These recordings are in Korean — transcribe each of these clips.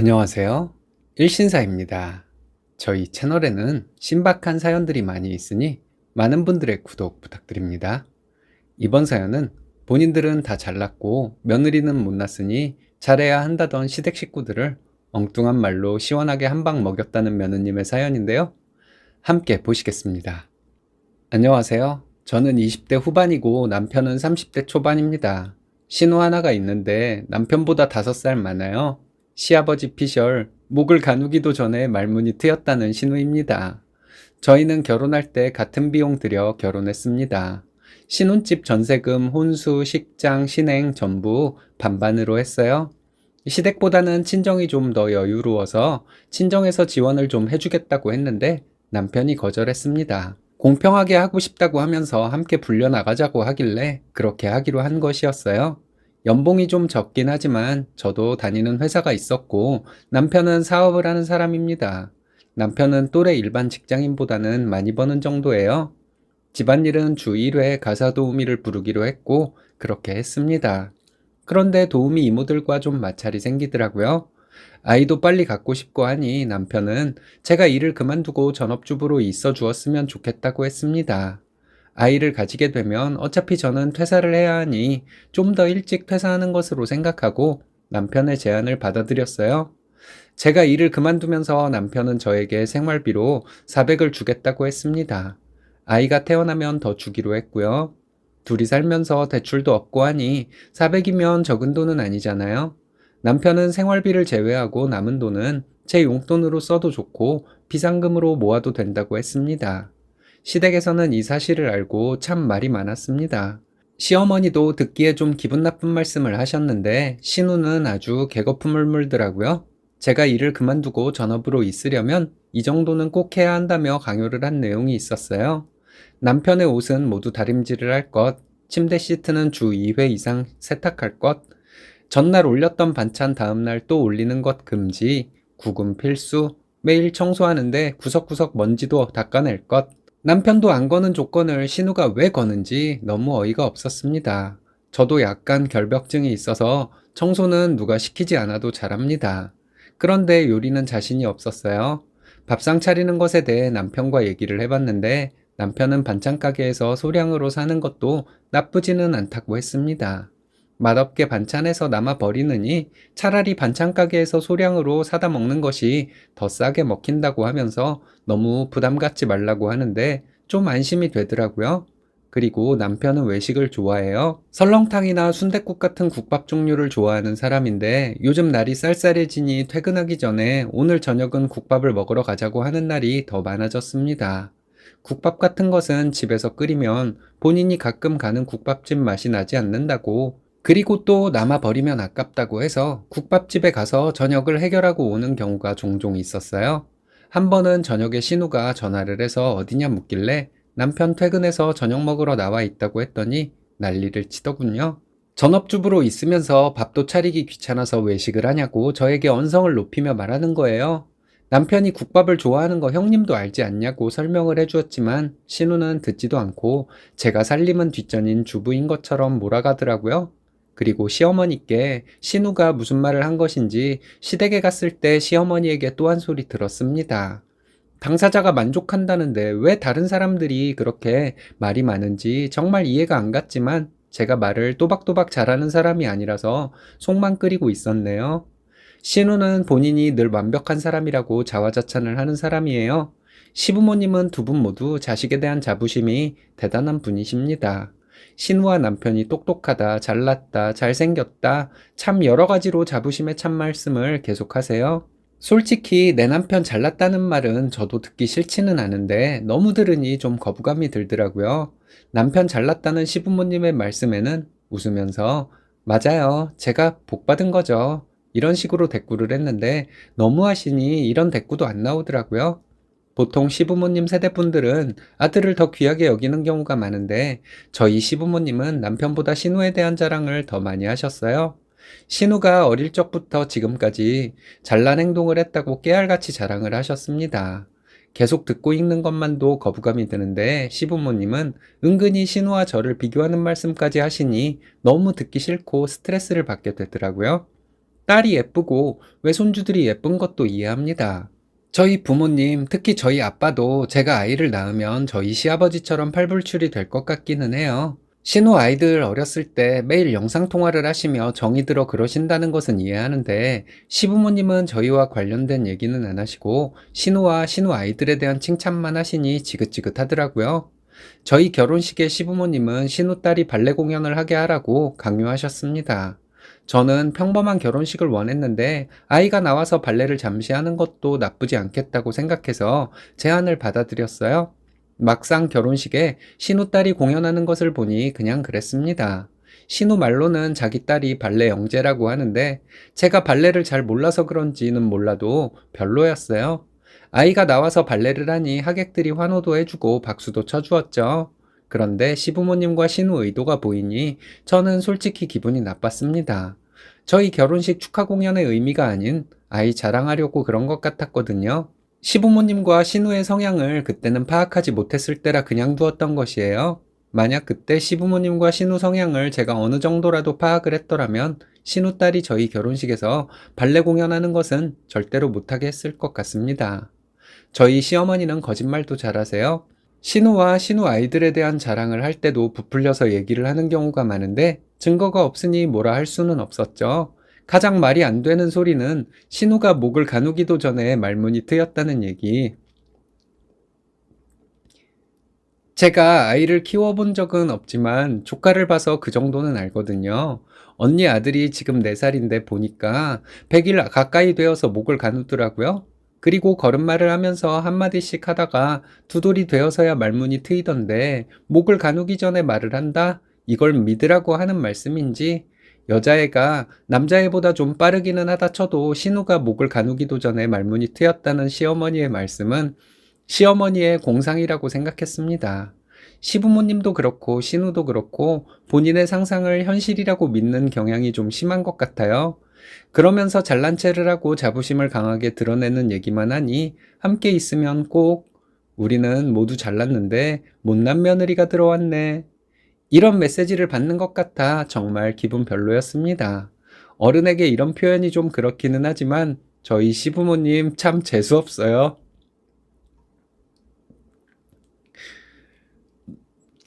안녕하세요. 일신사입니다. 저희 채널에는 신박한 사연들이 많이 있으니 많은 분들의 구독 부탁드립니다. 이번 사연은 본인들은 다 잘났고 며느리는 못났으니 잘해야 한다던 시댁 식구들을 엉뚱한 말로 시원하게 한 방 먹였다는 며느님의 사연인데요. 함께 보시겠습니다. 안녕하세요. 저는 20대 후반이고 남편은 30대 초반입니다. 신우 하나가 있는데 남편보다 5살 많아요. 시아버지 피셜, 목을 가누기도 전에 말문이 트였다는 신우입니다. 저희는 결혼할 때 같은 비용 들여 결혼했습니다. 신혼집 전세금, 혼수, 식장, 신행 전부 반반으로 했어요. 시댁보다는 친정이 좀 더 여유로워서 친정에서 지원을 좀 해주겠다고 했는데 남편이 거절했습니다. 공평하게 하고 싶다고 하면서 함께 불려나가자고 하길래 그렇게 하기로 한 것이었어요. 연봉이 좀 적긴 하지만 저도 다니는 회사가 있었고 남편은 사업을 하는 사람입니다. 남편은 또래 일반 직장인보다는 많이 버는 정도예요. 집안일은 주 1회 가사 도우미를 부르기로 했고 그렇게 했습니다. 그런데 도우미 이모들과 좀 마찰이 생기더라고요. 아이도 빨리 갖고 싶고 하니 남편은 제가 일을 그만두고 전업주부로 있어 주었으면 좋겠다고 했습니다. 아이를 가지게 되면 어차피 저는 퇴사를 해야 하니 좀 더 일찍 퇴사하는 것으로 생각하고 남편의 제안을 받아들였어요. 제가 일을 그만두면서 남편은 저에게 생활비로 400을 주겠다고 했습니다. 아이가 태어나면 더 주기로 했고요. 둘이 살면서 대출도 없고 하니 400이면 적은 돈은 아니잖아요. 남편은 생활비를 제외하고 남은 돈은 제 용돈으로 써도 좋고 비상금으로 모아도 된다고 했습니다. 시댁에서는 이 사실을 알고 참 말이 많았습니다. 시어머니도 듣기에 좀 기분 나쁜 말씀을 하셨는데 신우는 아주 개거품을 물더라고요. 제가 일을 그만두고 전업으로 있으려면 이 정도는 꼭 해야 한다며 강요를 한 내용이 있었어요. 남편의 옷은 모두 다림질을 할 것, 침대 시트는 주 2회 이상 세탁할 것, 전날 올렸던 반찬 다음날 또 올리는 것 금지, 구금 필수, 매일 청소하는데 구석구석 먼지도 닦아낼 것. 남편도 안 거는 조건을 신우가 왜 거는지 너무 어이가 없었습니다. 저도 약간 결벽증이 있어서 청소는 누가 시키지 않아도 잘합니다. 그런데 요리는 자신이 없었어요. 밥상 차리는 것에 대해 남편과 얘기를 해봤는데 남편은 반찬 가게에서 소량으로 사는 것도 나쁘지는 않다고 했습니다. 맛없게 반찬에서 남아 버리느니 차라리 반찬 가게에서 소량으로 사다 먹는 것이 더 싸게 먹힌다고 하면서 너무 부담 갖지 말라고 하는데 좀 안심이 되더라고요. 그리고 남편은 외식을 좋아해요. 설렁탕이나 순댓국 같은 국밥 종류를 좋아하는 사람인데 요즘 날이 쌀쌀해지니 퇴근하기 전에 오늘 저녁은 국밥을 먹으러 가자고 하는 날이 더 많아졌습니다. 국밥 같은 것은 집에서 끓이면 본인이 가끔 가는 국밥집 맛이 나지 않는다고, 그리고 또 남아 버리면 아깝다고 해서 국밥집에 가서 저녁을 해결하고 오는 경우가 종종 있었어요. 한 번은 저녁에 신우가 전화를 해서 어디냐 묻길래 남편 퇴근해서 저녁 먹으러 나와 있다고 했더니 난리를 치더군요. 전업주부로 있으면서 밥도 차리기 귀찮아서 외식을 하냐고 저에게 언성을 높이며 말하는 거예요. 남편이 국밥을 좋아하는 거 형님도 알지 않냐고 설명을 해주었지만 신우는 듣지도 않고 제가 살림은 뒷전인 주부인 것처럼 몰아가더라고요. 그리고 시어머니께 신우가 무슨 말을 한 것인지 시댁에 갔을 때 시어머니에게 또 한 소리 들었습니다. 당사자가 만족한다는데 왜 다른 사람들이 그렇게 말이 많은지 정말 이해가 안 갔지만 제가 말을 또박또박 잘하는 사람이 아니라서 속만 끓이고 있었네요. 신우는 본인이 늘 완벽한 사람이라고 자화자찬을 하는 사람이에요. 시부모님은 두 분 모두 자식에 대한 자부심이 대단한 분이십니다. 신우와 남편이 똑똑하다, 잘났다, 잘생겼다, 참 여러 가지로 자부심에 찬 말씀을 계속하세요. 솔직히 내 남편 잘났다는 말은 저도 듣기 싫지는 않은데 너무 들으니 좀 거부감이 들더라고요. 남편 잘났다는 시부모님의 말씀에는 웃으면서 맞아요. 제가 복 받은 거죠. 이런 식으로 대꾸를 했는데 너무하시니 이런 대꾸도 안 나오더라고요. 보통 시부모님 세대분들은 아들을 더 귀하게 여기는 경우가 많은데 저희 시부모님은 남편보다 신우에 대한 자랑을 더 많이 하셨어요. 신우가 어릴 적부터 지금까지 잘난 행동을 했다고 깨알같이 자랑을 하셨습니다. 계속 듣고 읽는 것만도 거부감이 드는데 시부모님은 은근히 신우와 저를 비교하는 말씀까지 하시니 너무 듣기 싫고 스트레스를 받게 되더라고요. 딸이 예쁘고 외손주들이 예쁜 것도 이해합니다. 저희 부모님, 특히 저희 아빠도 제가 아이를 낳으면 저희 시아버지처럼 팔불출이 될 것 같기는 해요. 신우 아이들 어렸을 때 매일 영상통화를 하시며 정이 들어 그러신다는 것은 이해하는데, 시부모님은 저희와 관련된 얘기는 안 하시고 신우와 신우 아이들에 대한 칭찬만 하시니 지긋지긋하더라고요. 저희 결혼식에 시부모님은 신우 딸이 발레 공연을 하게 하라고 강요하셨습니다. 저는 평범한 결혼식을 원했는데 아이가 나와서 발레를 잠시 하는 것도 나쁘지 않겠다고 생각해서 제안을 받아들였어요. 막상 결혼식에 신우 딸이 공연하는 것을 보니 그냥 그랬습니다. 신우 말로는 자기 딸이 발레 영재라고 하는데 제가 발레를 잘 몰라서 그런지는 몰라도 별로였어요. 아이가 나와서 발레를 하니 하객들이 환호도 해주고 박수도 쳐주었죠. 그런데 시부모님과 신우 의도가 보이니 저는 솔직히 기분이 나빴습니다. 저희 결혼식 축하 공연의 의미가 아닌 아이 자랑하려고 그런 것 같았거든요. 시부모님과 신우의 성향을 그때는 파악하지 못했을 때라 그냥 두었던 것이에요. 만약 그때 시부모님과 신우 성향을 제가 어느 정도라도 파악을 했더라면 신우 딸이 저희 결혼식에서 발레 공연하는 것은 절대로 못하게 했을 것 같습니다. 저희 시어머니는 거짓말도 잘하세요. 신우와 신우 아이들에 대한 자랑을 할 때도 부풀려서 얘기를 하는 경우가 많은데 증거가 없으니 뭐라 할 수는 없었죠. 가장 말이 안 되는 소리는 신우가 목을 가누기도 전에 말문이 트였다는 얘기. 제가 아이를 키워본 적은 없지만 조카를 봐서 그 정도는 알거든요. 언니 아들이 지금 4살인데 보니까 100일 가까이 되어서 목을 가누더라고요. 그리고 걸음마를 하면서 한마디씩 하다가 두 돌이 되어서야 말문이 트이던데 목을 가누기 전에 말을 한다? 이걸 믿으라고 하는 말씀인지, 여자애가 남자애보다 좀 빠르기는 하다 쳐도 신우가 목을 가누기도 전에 말문이 트였다는 시어머니의 말씀은 시어머니의 공상이라고 생각했습니다. 시부모님도 그렇고 신우도 그렇고 본인의 상상을 현실이라고 믿는 경향이 좀 심한 것 같아요. 그러면서 잘난 체를 하고 자부심을 강하게 드러내는 얘기만 하니 함께 있으면 꼭 우리는 모두 잘났는데 못난 며느리가 들어왔네, 이런 메시지를 받는 것 같아 정말 기분 별로였습니다. 어른에게 이런 표현이 좀 그렇기는 하지만 저희 시부모님 참 재수없어요.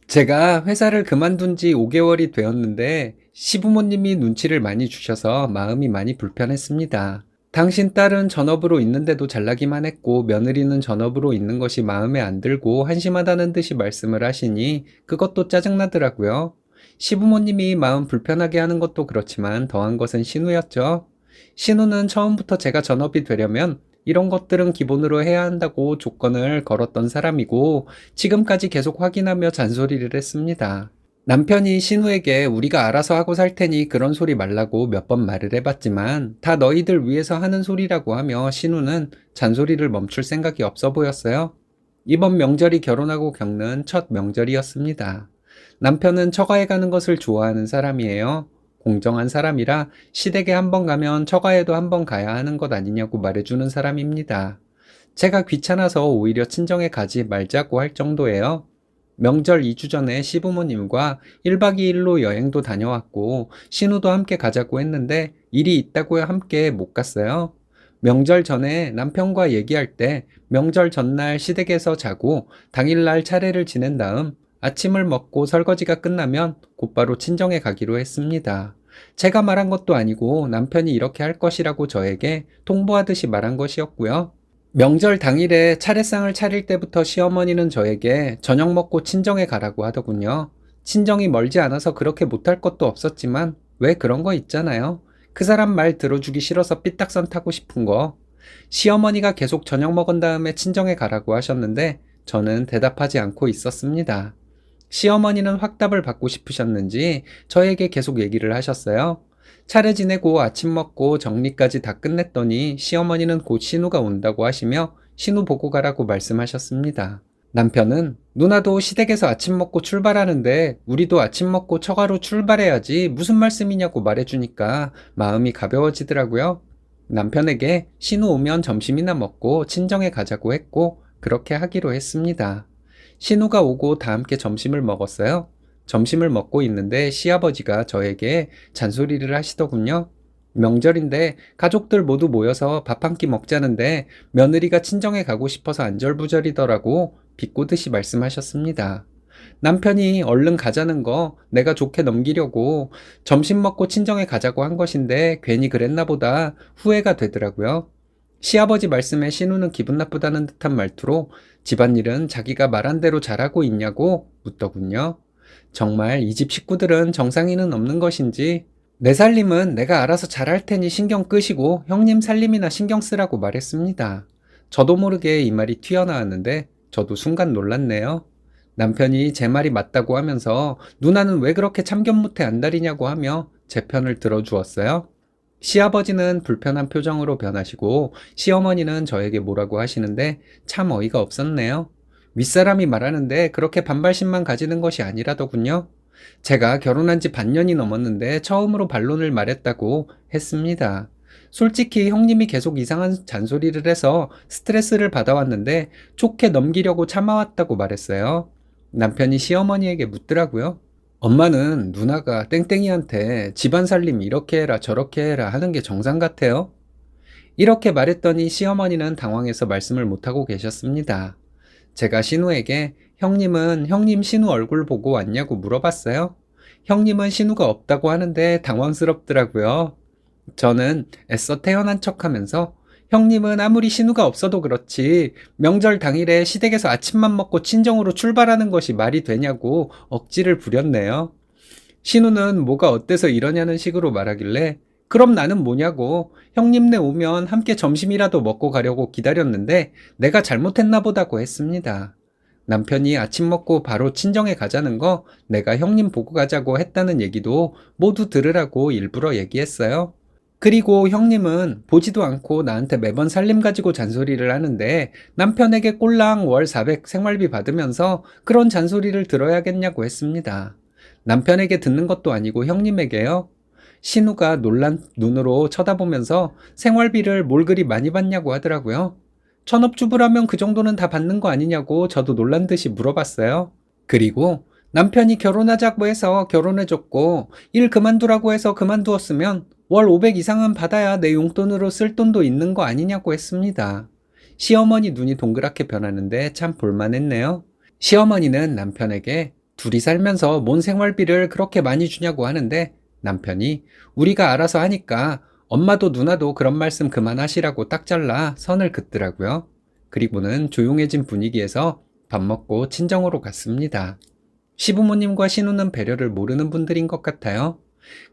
제가 회사를 그만둔 지 5개월이 되었는데 시부모님이 눈치를 많이 주셔서 마음이 많이 불편했습니다. 당신 딸은 전업으로 있는데도 잘나기만 했고 며느리는 전업으로 있는 것이 마음에 안 들고 한심하다는 듯이 말씀을 하시니 그것도 짜증나더라고요. 시부모님이 마음 불편하게 하는 것도 그렇지만 더한 것은 신우였죠. 신우는 처음부터 제가 전업이 되려면 이런 것들은 기본으로 해야 한다고 조건을 걸었던 사람이고 지금까지 계속 확인하며 잔소리를 했습니다. 남편이 신우에게 우리가 알아서 하고 살 테니 그런 소리 말라고 몇 번 말을 해봤지만 다 너희들 위해서 하는 소리라고 하며 신우는 잔소리를 멈출 생각이 없어 보였어요. 이번 명절이 결혼하고 겪는 첫 명절이었습니다. 남편은 처가에 가는 것을 좋아하는 사람이에요. 공정한 사람이라 시댁에 한 번 가면 처가에도 한 번 가야 하는 것 아니냐고 말해주는 사람입니다. 제가 귀찮아서 오히려 친정에 가지 말자고 할 정도예요. 명절 2주 전에 시부모님과 1박 2일로 여행도 다녀왔고 신우도 함께 가자고 했는데 일이 있다고 함께 못 갔어요. 명절 전에 남편과 얘기할 때 명절 전날 시댁에서 자고 당일날 차례를 지낸 다음 아침을 먹고 설거지가 끝나면 곧바로 친정에 가기로 했습니다. 제가 말한 것도 아니고 남편이 이렇게 할 것이라고 저에게 통보하듯이 말한 것이었고요. 명절 당일에 차례상을 차릴 때부터 시어머니는 저에게 저녁 먹고 친정에 가라고 하더군요. 친정이 멀지 않아서 그렇게 못할 것도 없었지만 왜 그런 거 있잖아요. 그 사람 말 들어주기 싫어서 삐딱선 타고 싶은 거. 시어머니가 계속 저녁 먹은 다음에 친정에 가라고 하셨는데 저는 대답하지 않고 있었습니다. 시어머니는 확답을 받고 싶으셨는지 저에게 계속 얘기를 하셨어요. 차례 지내고 아침 먹고 정리까지 다 끝냈더니 시어머니는 곧 신우가 온다고 하시며 신우 보고 가라고 말씀하셨습니다. 남편은 누나도 시댁에서 아침 먹고 출발하는데 우리도 아침 먹고 처가로 출발해야지 무슨 말씀이냐고 말해주니까 마음이 가벼워지더라고요. 남편에게 신우 오면 점심이나 먹고 친정에 가자고 했고 그렇게 하기로 했습니다. 신우가 오고 다 함께 점심을 먹었어요. 점심을 먹고 있는데 시아버지가 저에게 잔소리를 하시더군요. 명절인데 가족들 모두 모여서 밥 한 끼 먹자는데 며느리가 친정에 가고 싶어서 안절부절이더라고 비꼬듯이 말씀하셨습니다. 남편이 얼른 가자는 거 내가 좋게 넘기려고 점심 먹고 친정에 가자고 한 것인데 괜히 그랬나 보다 후회가 되더라고요. 시아버지 말씀에 신우는 기분 나쁘다는 듯한 말투로 집안일은 자기가 말한 대로 잘하고 있냐고 묻더군요. 정말 이 집 식구들은 정상인은 없는 것인지 내 살림은 내가 알아서 잘할 테니 신경 끄시고 형님 살림이나 신경 쓰라고 말했습니다. 저도 모르게 이 말이 튀어나왔는데 저도 순간 놀랐네요. 남편이 제 말이 맞다고 하면서 누나는 왜 그렇게 참견 못해 안달이냐고 하며 제 편을 들어주었어요. 시아버지는 불편한 표정으로 변하시고 시어머니는 저에게 뭐라고 하시는데 참 어이가 없었네요. 윗사람이 말하는데 그렇게 반발심만 가지는 것이 아니라더군요. 제가 결혼한 지 반년이 넘었는데 처음으로 반론을 말했다고 했습니다. 솔직히 형님이 계속 이상한 잔소리를 해서 스트레스를 받아왔는데 좋게 넘기려고 참아왔다고 말했어요. 남편이 시어머니에게 묻더라고요. 엄마는 누나가 땡땡이한테 집안 살림 이렇게 해라 저렇게 해라 하는 게 정상 같아요? 이렇게 말했더니 시어머니는 당황해서 말씀을 못하고 계셨습니다. 제가 신우에게 형님은 형님 신우 얼굴 보고 왔냐고 물어봤어요. 형님은 신우가 없다고 하는데 당황스럽더라고요. 저는 애써 태연한 척하면서 형님은 아무리 신우가 없어도 그렇지 명절 당일에 시댁에서 아침만 먹고 친정으로 출발하는 것이 말이 되냐고 억지를 부렸네요. 신우는 뭐가 어때서 이러냐는 식으로 말하길래 그럼 나는 뭐냐고 형님네 오면 함께 점심이라도 먹고 가려고 기다렸는데 내가 잘못했나 보다고 했습니다. 남편이 아침 먹고 바로 친정에 가자는 거 내가 형님 보고 가자고 했다는 얘기도 모두 들으라고 일부러 얘기했어요. 그리고 형님은 보지도 않고 나한테 매번 살림 가지고 잔소리를 하는데 남편에게 꼴랑 월 400 생활비 받으면서 그런 잔소리를 들어야겠냐고 했습니다. 남편에게 듣는 것도 아니고 형님에게요? 신우가 놀란 눈으로 쳐다보면서 생활비를 뭘 그리 많이 받냐고 하더라고요. 전업주부라면 그 정도는 다 받는 거 아니냐고 저도 놀란 듯이 물어봤어요. 그리고 남편이 결혼하자고 해서 결혼해줬고 일 그만두라고 해서 그만두었으면 월 500 이상은 받아야 내 용돈으로 쓸 돈도 있는 거 아니냐고 했습니다. 시어머니 눈이 동그랗게 변하는데 참 볼만했네요. 시어머니는 남편에게 둘이 살면서 뭔 생활비를 그렇게 많이 주냐고 하는데 남편이 우리가 알아서 하니까 엄마도 누나도 그런 말씀 그만하시라고 딱 잘라 선을 긋더라고요. 그리고는 조용해진 분위기에서 밥 먹고 친정으로 갔습니다. 시부모님과 신우는 배려를 모르는 분들인 것 같아요.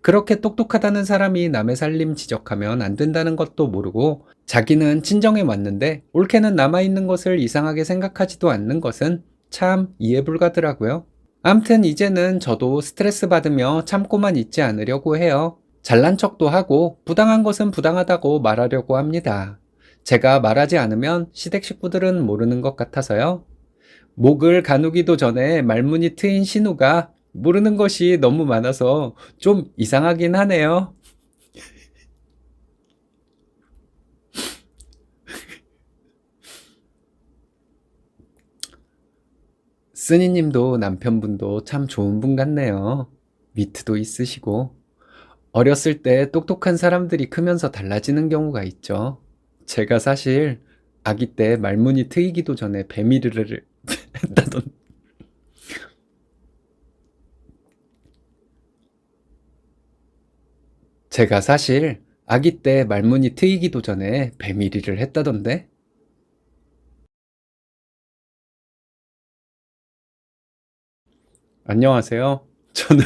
그렇게 똑똑하다는 사람이 남의 살림 지적하면 안 된다는 것도 모르고 자기는 친정에 왔는데 올케는 남아있는 것을 이상하게 생각하지도 않는 것은 참 이해 불가더라고요. 암튼 이제는 저도 스트레스 받으며 참고만 있지 않으려고 해요. 잘난 척도 하고 부당한 것은 부당하다고 말하려고 합니다. 제가 말하지 않으면 시댁 식구들은 모르는 것 같아서요. 목을 가누기도 전에 말문이 트인 신우가 모르는 것이 너무 많아서 좀 이상하긴 하네요. 쓰니님도 남편분도 참 좋은 분 같네요. 위트도 있으시고. 어렸을 때 똑똑한 사람들이 크면서 달라지는 경우가 있죠. 제가 사실 아기 때 말문이 트이기도 전에 배밀이를 했다던. 제가 사실 아기 때 말문이 트이기도 전에 배밀이를 했다던데. 안녕하세요. 저는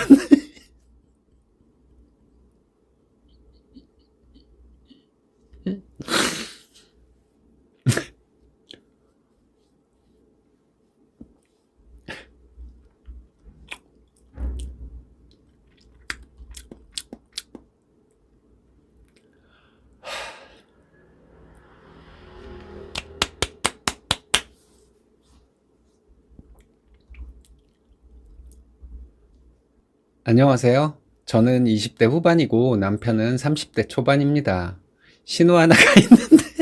안녕하세요. 저는 20대 후반이고 남편은 30대 초반입니다. 신호 하나가 있는데